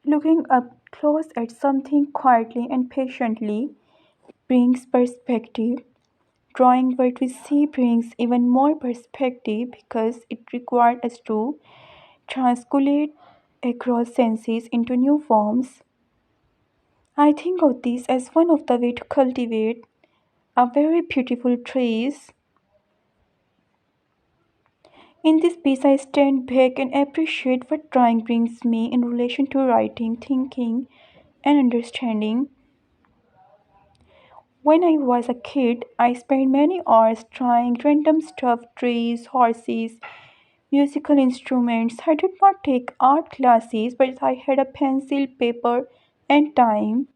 Looking up close at something quietly and patiently brings perspective. Drawing what we see brings even more perspective because it requires us to transculate across senses into new forms. I think of this as one of the ways to cultivate a very beautiful trees. In this piece, I stand back and appreciate what drawing brings me in relation to writing, thinking, and understanding. When I was a kid, I spent many hours trying random stuff trees, horses, musical instruments. I did not take art classes, but I had a pencil, paper, and time.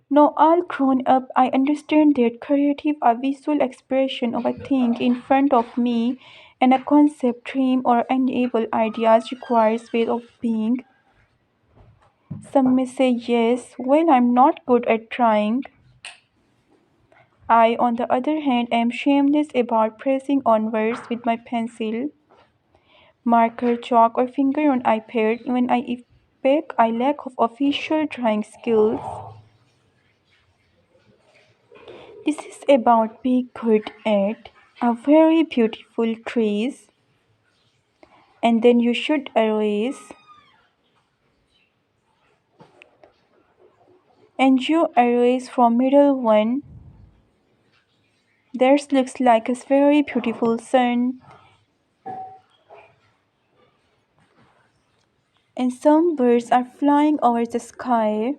Now, all grown up, I understand that creative a visual expression of a thing in front of me and a concept, dream, or enable ideas requires way of being. Some may say yes, well, I'm not good at trying. I, on the other hand, am shameless about pressing on words with my pencil, marker, chalk, or finger on iPad, even if I lack of official drawing skills. This is about being good at a very beautiful trees, and then you should erase, and you erase from middle one. That looks like a very beautiful sun, and some birds are flying over the sky.